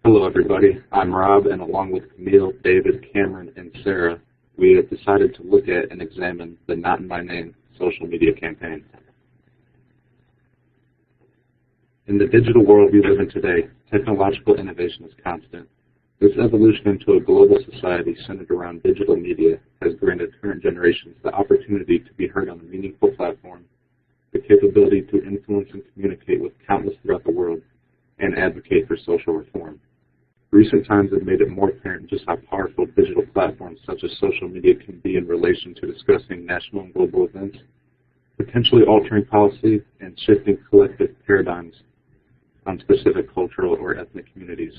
Hello everybody, I'm Rob, and along with Camille, David, Cameron, and Sarah, we have decided to look at and examine the Not in My Name social media campaign. In the digital world we live in today, technological innovation is constant. This evolution into a global society centered around digital media has granted current generations the opportunity to be heard on a meaningful platform, the capability to influence and communicate with countless throughout the world, and advocate for social reform. Recent times have made it more apparent just how powerful digital platforms such as social media can be in relation to discussing national and global events, potentially altering policy, and shifting collective paradigms on specific cultural or ethnic communities.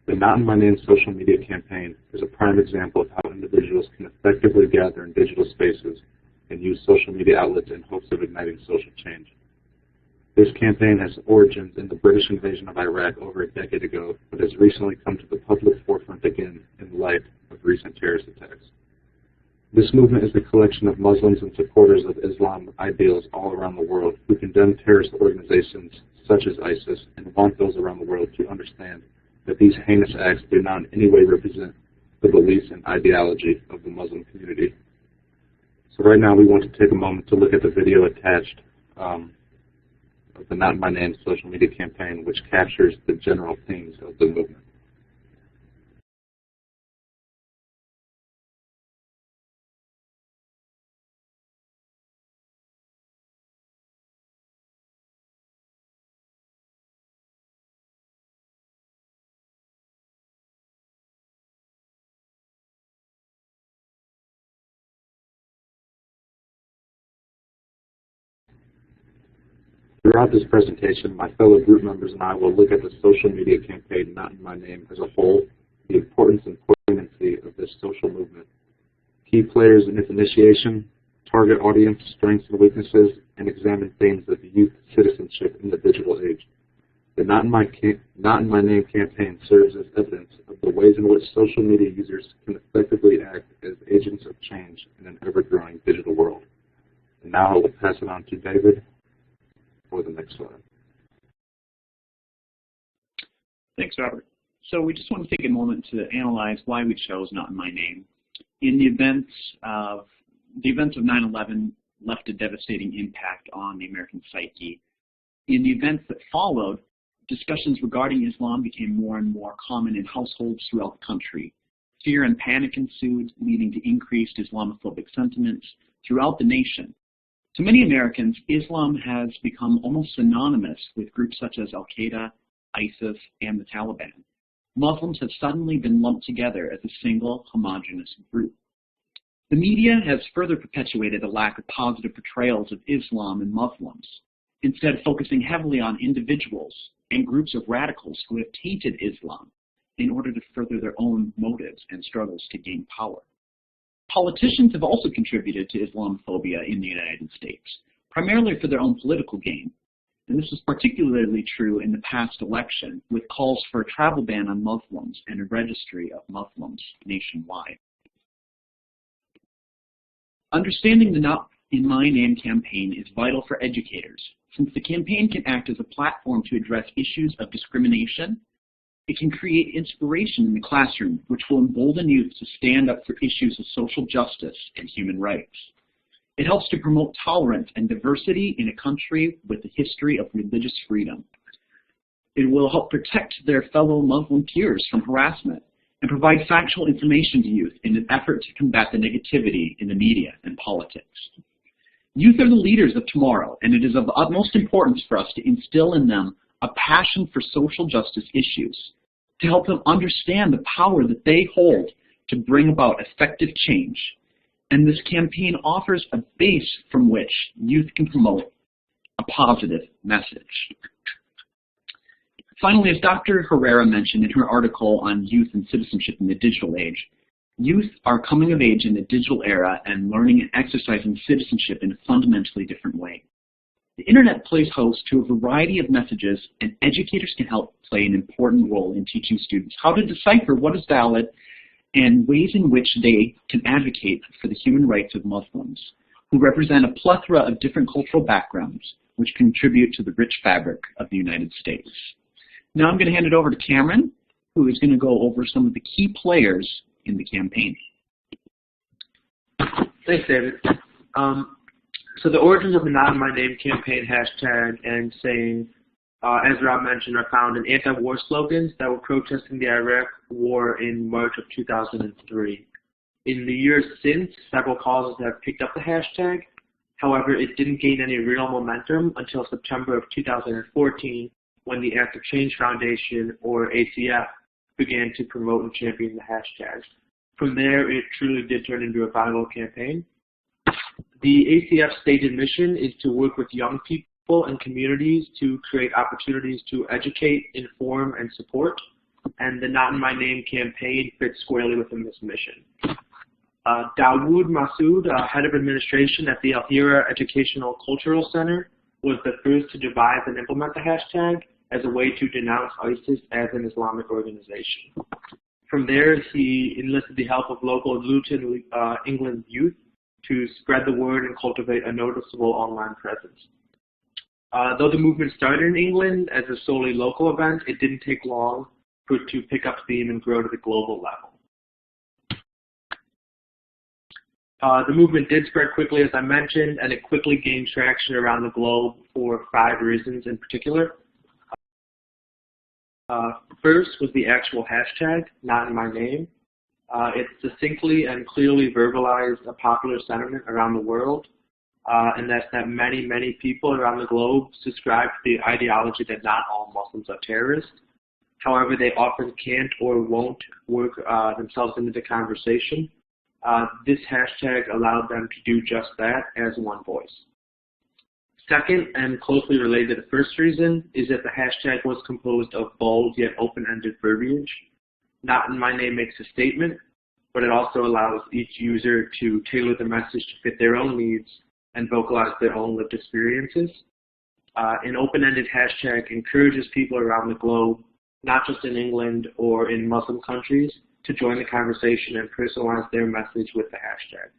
The Not in My Name social media campaign is a prime example of how individuals can effectively gather in digital spaces and use social media outlets in hopes of igniting social change. This campaign has origins in the British invasion of Iraq over a decade ago, but has recently come to the public forefront again in light of recent terrorist attacks. This movement is the collection of Muslims and supporters of Islam ideals all around the world who condemn terrorist organizations such as ISIS and want those around the world to understand that these heinous acts do not in any way represent the beliefs and ideology of the Muslim community. So right now we want to take a moment to look at the video attached of the Not in My Name social media campaign, which captures the general themes of the movement. Throughout this presentation, my fellow group members and I will look at the social media campaign Not in My Name as a whole, the importance and poignancy of this social movement, key players in its initiation, target audience, strengths and weaknesses, and examine themes of youth citizenship in the digital age. The Not in My Name campaign serves as evidence of the ways in which social media users can effectively act as agents of change in an ever-growing digital world. And now I will pass it on to David for the next slide. Thanks, Robert. So we just want to take a moment to analyze why we chose Not in My Name. In the events of 9/11 left a devastating impact on the American psyche. In the events that followed, discussions regarding Islam became more and more common in households throughout the country. Fear and panic ensued, leading to increased Islamophobic sentiments throughout the nation. To many Americans, Islam has become almost synonymous with groups such as Al-Qaeda, ISIS, and the Taliban. Muslims have suddenly been lumped together as a single homogeneous group. The media has further perpetuated a lack of positive portrayals of Islam and Muslims, instead focusing heavily on individuals and groups of radicals who have tainted Islam in order to further their own motives and struggles to gain power. Politicians have also contributed to Islamophobia in the United States, primarily for their own political gain. And this was particularly true in the past election, with calls for a travel ban on Muslims and a registry of Muslims nationwide. Understanding the Not in My Name campaign is vital for educators, since the campaign can act as a platform to address issues of discrimination. It can create inspiration in the classroom, which will embolden youth to stand up for issues of social justice and human rights. It helps to promote tolerance and diversity in a country with a history of religious freedom. It will help protect their fellow Muslim peers from harassment and provide factual information to youth in an effort to combat the negativity in the media and politics. Youth are the leaders of tomorrow, and it is of the utmost importance for us to instill in them a passion for social justice issues, to help them understand the power that they hold to bring about effective change. And this campaign offers a base from which youth can promote a positive message. Finally, as Dr. Herrera mentioned in her article on youth and citizenship in the digital age, youth are coming of age in the digital era and learning and exercising citizenship in a fundamentally different way. The internet plays host to a variety of messages, and educators can help play an important role in teaching students how to decipher what is valid and ways in which they can advocate for the human rights of Muslims, who represent a plethora of different cultural backgrounds, which contribute to the rich fabric of the United States. Now I'm going to hand it over to Cameron who is going to go over some of the key players in the campaign. Thanks, David. So the origins of the Not In My Name campaign hashtag and saying, as Rob mentioned, are found in anti-war slogans that were protesting the Iraq War in March of 2003. In the years since, several causes have picked up the hashtag. However, it didn't gain any real momentum until September of 2014, when the Active Change Foundation, or ACF, began to promote and champion the hashtag. From there, it truly did turn into a viral campaign. The ACF's stated mission is to work with young people and communities to create opportunities to educate, inform, and support, and the Not In My Name campaign fits squarely within this mission. Dawood Masood, head of administration at the Al-Hira Educational Cultural Center, was the first to devise and implement the hashtag as a way to denounce ISIS as an Islamic organization. From there, he enlisted the help of local Luton, England youth to spread the word and cultivate a noticeable online presence. Though the movement started in England as a solely local event, it didn't take long for it to pick up steam and grow to the global level. The movement did spread quickly, as I mentioned, and it quickly gained traction around the globe for 5 reasons in particular. First was the actual hashtag, Not In My Name. It succinctly and clearly verbalized a popular sentiment around the world, and that's that many, many people around the globe subscribe to the ideology that not all Muslims are terrorists. However, they often can't or won't work themselves into the conversation. This hashtag allowed them to do just that as one voice. Second, and closely related to the first reason, is that the hashtag was composed of bold yet open-ended verbiage. Not In My Name makes a statement, but it also allows each user to tailor the message to fit their own needs and vocalize their own lived experiences. An open-ended hashtag encourages people around the globe, not just in England or in Muslim countries, to join the conversation and personalize their message with the hashtag.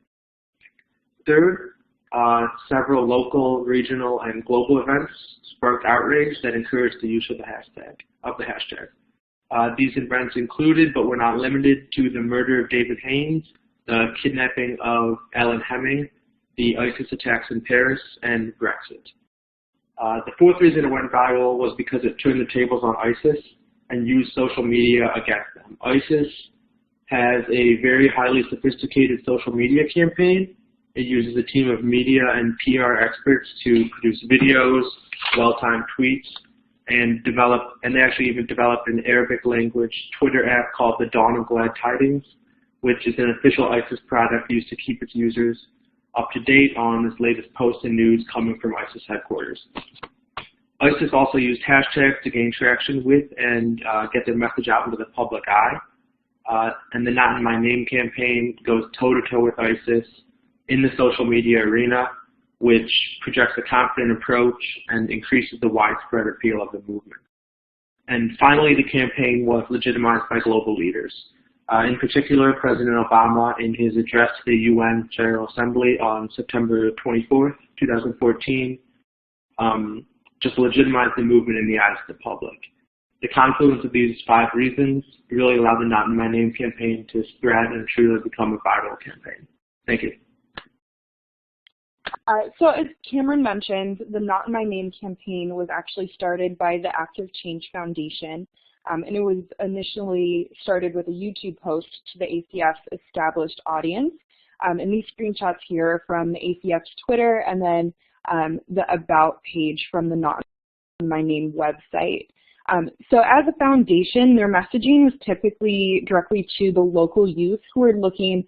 Third, several local, regional, and global events sparked outrage that encouraged the use of the hashtag. These events included, but were not limited to, the murder of David Haynes, the kidnapping of Alan Hemming, the ISIS attacks in Paris, and Brexit. The fourth reason it went viral was because it turned the tables on ISIS and used social media against them. ISIS has a very highly sophisticated social media campaign. It uses a team of media and PR experts to produce videos, well-timed tweets, and they actually even developed an Arabic language Twitter app called the Dawn of Glad Tidings, which is an official ISIS product used to keep its users up to date on this latest posts and news coming from ISIS headquarters. ISIS also used hashtags to gain traction with and get their message out into the public eye. And the Not In My Name campaign goes toe-to-toe with ISIS in the social media arena, which projects a confident approach and increases the widespread appeal of the movement. And finally, the campaign was legitimized by global leaders. In particular, President Obama, in his address to the UN General Assembly on September 24th, 2014, just legitimized the movement in the eyes of the public. The confluence of these 5 reasons really allowed the Not In My Name campaign to spread and truly become a viral campaign. Thank you. So as Cameron mentioned, the Not In My Name campaign was actually started by the Active Change Foundation, and it was initially started with a YouTube post to the ACF's established audience. And these screenshots here are from the ACF's Twitter and then the About page from the Not In My Name website. So as a foundation, their messaging was typically directly to the local youth who were looking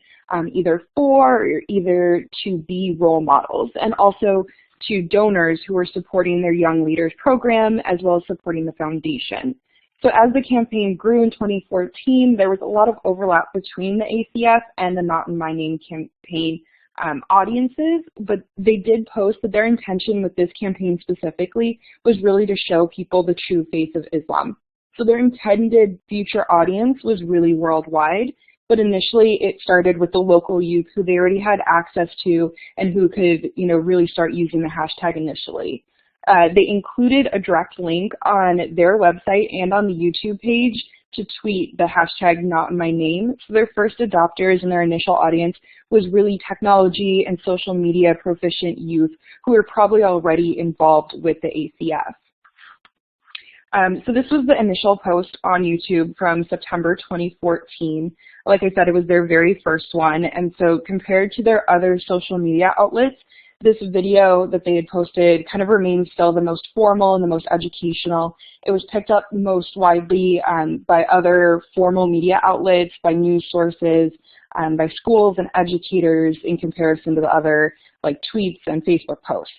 either for or either to be role models, and also to donors who were supporting their Young Leaders program as well as supporting the foundation. So as the campaign grew in 2014, there was a lot of overlap between the ACF and the Not In My Name campaign audiences, but they did post that their intention with this campaign specifically was really to show people the true face of Islam. So their intended future audience was really worldwide, but initially it started with the local youth who they already had access to and who could, really start using the hashtag initially. They included a direct link on their website and on the YouTube page to tweet the hashtag not in my name. So their first adopters and their initial audience was really technology and social media proficient youth who were probably already involved with the ACF. So this was the initial post on YouTube from September 2014. Like I said, it was their very first one, and so compared to their other social media outlets, this video that they had posted kind of remains still the most formal and the most educational. It was picked up most widely by other formal media outlets, by news sources, by schools and educators in comparison to the other like tweets and Facebook posts.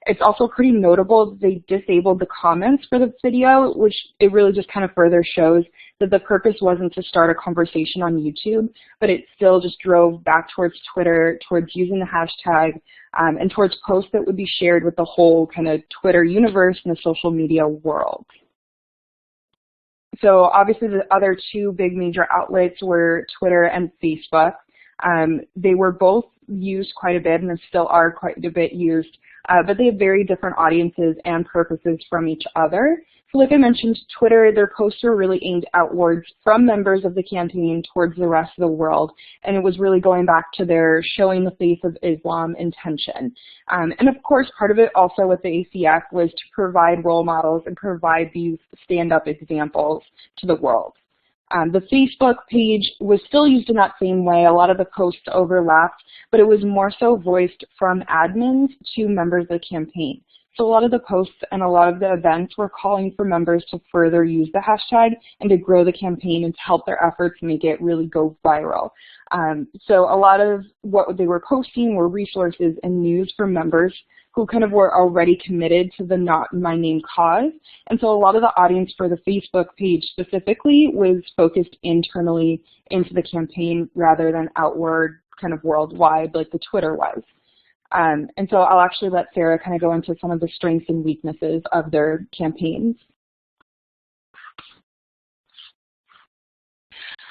It's also pretty notable that they disabled the comments for the video, which it really just kind of further shows that the purpose wasn't to start a conversation on YouTube, but it still just drove back towards Twitter, towards using the hashtag, and towards posts that would be shared with the whole kind of Twitter universe and the social media world. So obviously the other two big major outlets were Twitter and Facebook. They were both used quite a bit and still are quite a bit used, but they have very different audiences and purposes from each other. So like I mentioned, Twitter, their posts were really aimed outwards from members of the campaign towards the rest of the world, and it was really going back to their showing the face of Islam intention. And of course, part of it also with the ACF was to provide role models and provide these stand-up examples to the world. The Facebook page was still used in that same way. A lot of the posts overlapped, but it was more so voiced from admins to members of the campaign. So a lot of the posts and a lot of the events were calling for members to further use the hashtag and to grow the campaign and to help their efforts make it really go viral. So a lot of what they were posting were resources and news for members who kind of were already committed to the Not in My Name cause. And so a lot of the audience for the Facebook page specifically was focused internally into the campaign rather than outward kind of worldwide like the Twitter was. And so I'll actually let Sarah kind of go into some of the strengths and weaknesses of their campaigns.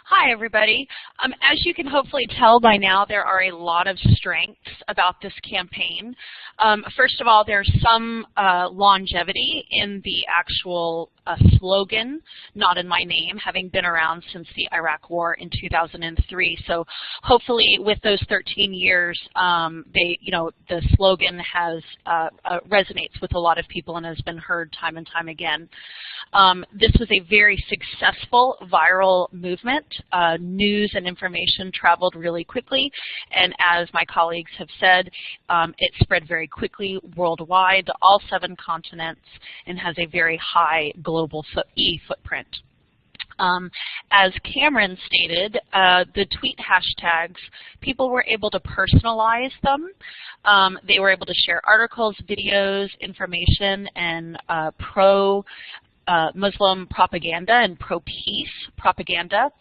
Hi, everybody. As you can hopefully tell by now, there are a lot of strengths about this campaign. First of all, there's some longevity in the actual slogan, Not in My Name, having been around since the Iraq War in 2003. So hopefully with those 13 years, the slogan has resonates with a lot of people and has been heard time and time again. This was a very successful viral movement. News and information traveled really quickly, and as my colleagues have said, it spread very quickly worldwide to all 7 continents and has a very high global footprint. As Cameron stated, the tweet hashtags, people were able to personalize them. They were able to share articles, videos, information, and pro-Muslim propaganda and pro-peace propaganda.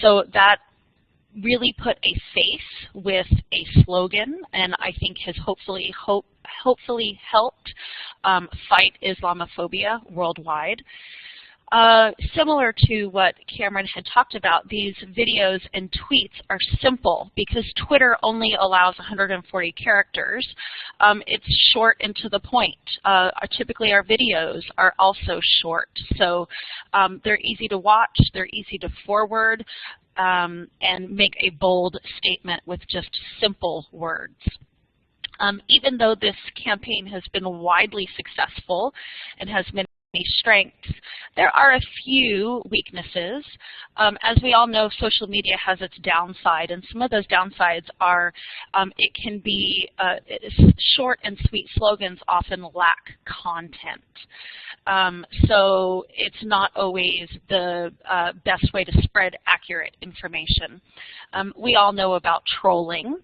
So that really put a face with a slogan, and I think has hopefully helped fight Islamophobia worldwide. Similar to what Cameron had talked about, these videos and tweets are simple because Twitter only allows 140 characters. It's short and to the point. Typically our videos are also short, so they're easy to watch, they're easy to forward, and make a bold statement with just simple words. Even though this campaign has been widely successful and has many strengths, there are a few weaknesses. As we all know, social media has its downside, and some of those downsides are it can be short and sweet slogans often lack content. So it's not always the best way to spread accurate information. We all know about trolling,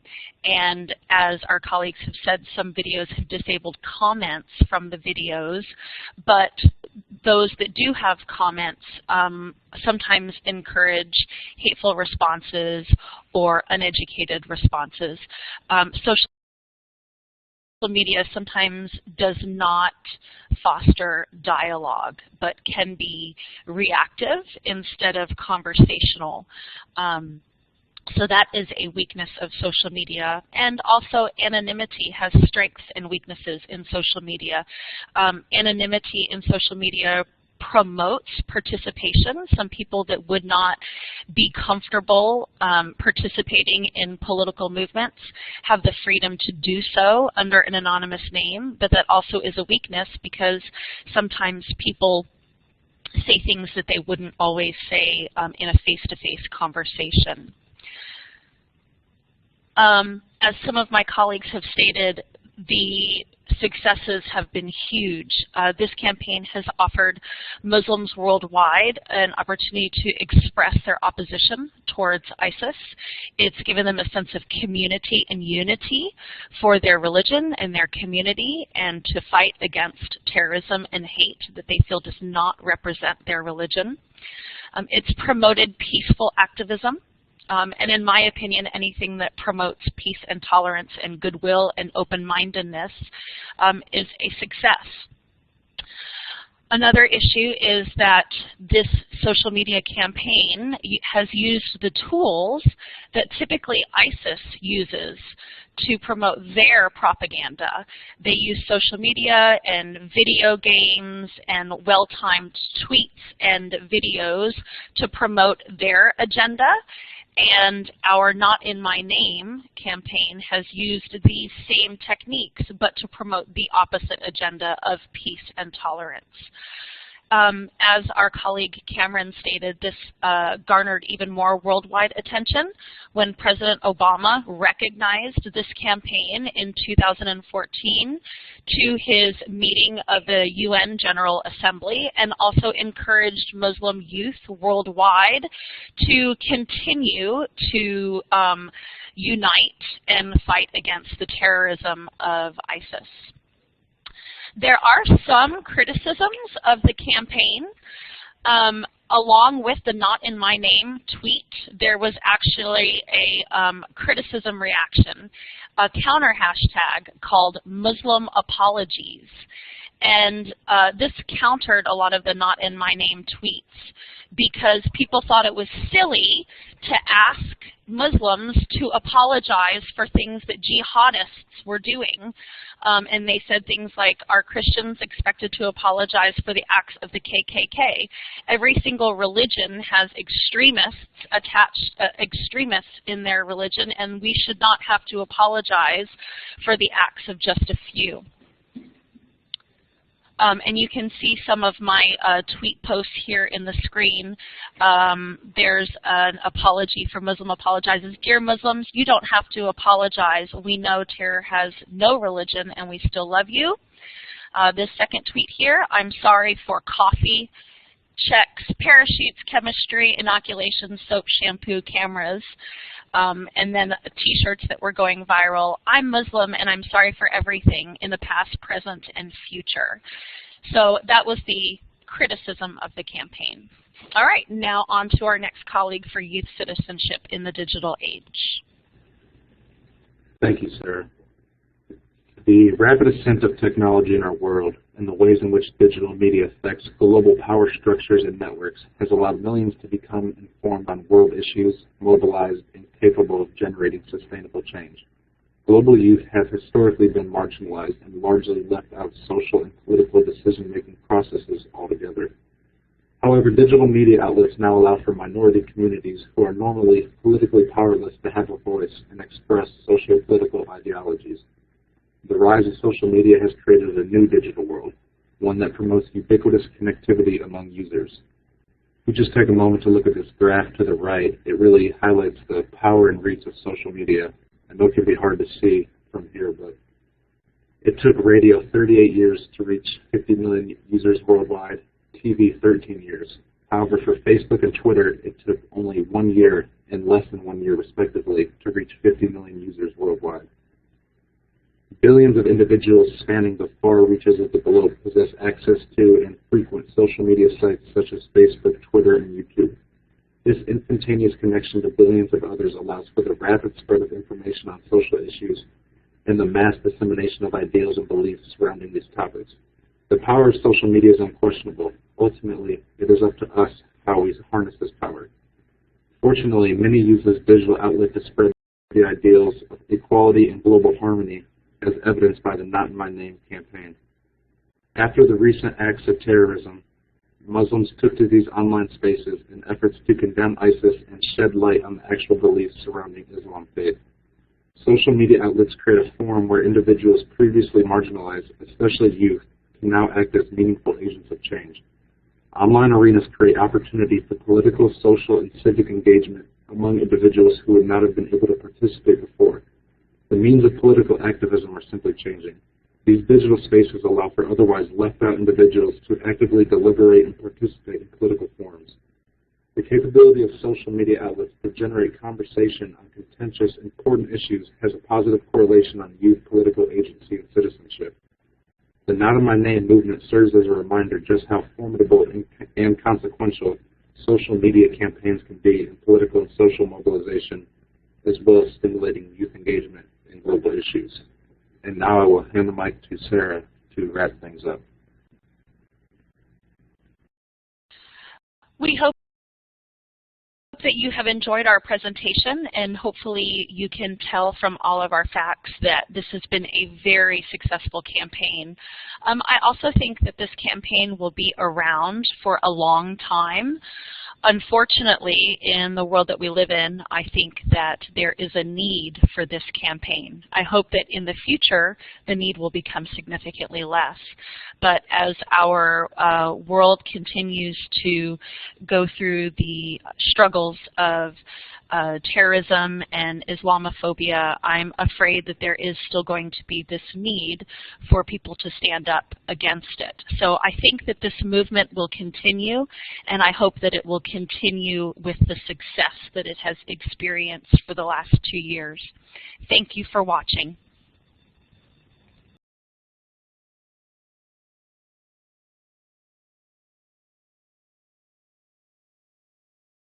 and as our colleagues have said, some videos have disabled comments from the videos, but those that do have comments sometimes encourage hateful responses or uneducated responses. Social media sometimes does not foster dialogue, but can be reactive instead of conversational. So that is a weakness of social media. And also anonymity has strengths and weaknesses in social media. Anonymity in social media promotes participation. Some people that would not be comfortable participating in political movements have the freedom to do so under an anonymous name, but that also is a weakness because sometimes people say things that they wouldn't always say in a face-to-face conversation. As some of my colleagues have stated, the successes have been huge. This campaign has offered Muslims worldwide an opportunity to express their opposition towards ISIS. It's given them a sense of community and unity for their religion and their community, and to fight against terrorism and hate that they feel does not represent their religion. It's promoted peaceful activism. And in my opinion, anything that promotes peace and tolerance and goodwill and open-mindedness is a success. Another issue is that this social media campaign has used the tools that typically ISIS uses to promote their propaganda. They use social media and video games and well-timed tweets and videos to promote their agenda. And our Not in My Name campaign has used these same techniques, but to promote the opposite agenda of peace and tolerance. As our colleague Cameron stated, this garnered even more worldwide attention when President Obama recognized this campaign in 2014 to his meeting of the UN General Assembly, and also encouraged Muslim youth worldwide to continue to unite and fight against the terrorism of ISIS. There are some criticisms of the campaign. Along with the Not in My Name tweet, there was actually a criticism reaction, a counter hashtag called Muslim Apologies. And this countered a lot of the Not in My Name tweets because people thought it was silly to ask Muslims to apologize for things that jihadists were doing. And they said things like, are Christians expected to apologize for the acts of the KKK? Every single religion has extremists attached, extremists in their religion, and we should not have to apologize for the acts of just a few. And you can see some of my tweet posts here in the screen. There's an apology for Muslim apologizes. Dear Muslims, you don't have to apologize. We know terror has no religion and we still love you. This second tweet here, I'm sorry for coffee, checks, parachutes, chemistry, inoculations, soap, shampoo, cameras. And then t-shirts that were going viral. I'm Muslim and I'm sorry for everything in the past, present, and future. So that was the criticism of the campaign. All right, now on to our next colleague for youth citizenship in the digital age. Thank you, Sarah. The rapid ascent of technology in our world and the ways in which digital media affects global power structures and networks has allowed millions to become informed on world issues, mobilized, and capable of generating sustainable change. Global youth have historically been marginalized and largely left out social and political decision-making processes altogether. However, digital media outlets now allow for minority communities who are normally politically powerless to have a voice and express socio-political ideologies. The rise of social media has created a new digital world, one that promotes ubiquitous connectivity among users. If we just take a moment to look at this graph to the right, it really highlights the power and reach of social media. I know it can be hard to see from here, but it took radio 38 years to reach 50 million users worldwide, TV 13 years. However, for Facebook and Twitter, it took only 1 year and less than 1 year, respectively, to reach 50 million users worldwide. Billions of individuals spanning the far reaches of the globe possess access to and frequent social media sites such as Facebook, Twitter, and YouTube. This instantaneous connection to billions of others allows for the rapid spread of information on social issues and the mass dissemination of ideals and beliefs surrounding these topics. The power of social media is unquestionable. Ultimately, it is up to us how we harness this power. Fortunately, many use this digital outlet to spread the ideals of equality and global harmony, as evidenced by the Not in My Name campaign. After the recent acts of terrorism, Muslims took to these online spaces in efforts to condemn ISIS and shed light on the actual beliefs surrounding Islam faith. Social media outlets create a forum where individuals previously marginalized, especially youth, can now act as meaningful agents of change. Online arenas create opportunity for political, social, and civic engagement among individuals who would not have been able to participate before. The means of political activism are simply changing. These digital spaces allow for otherwise left-out individuals to actively deliberate and participate in political forums. The capability of social media outlets to generate conversation on contentious, important issues has a positive correlation on youth political agency and citizenship. The Not in My Name movement serves as a reminder just how formidable and consequential social media campaigns can be in political and social mobilization, as well as stimulating youth engagement in global issues. And now I will hand the mic to Sarah to wrap things up. We hope that you have enjoyed our presentation, and hopefully you can tell from all of our facts that this has been a very successful campaign. I also think that this campaign will be around for a long time. Unfortunately, in the world that we live in, I think that there is a need for this campaign. I hope that in the future, the need will become significantly less. But as our world continues to go through the struggles of terrorism and Islamophobia, I'm afraid that there is still going to be this need for people to stand up against it. So I think that this movement will continue, and I hope that it will continue with the success that it has experienced for the last 2 years. Thank you for watching.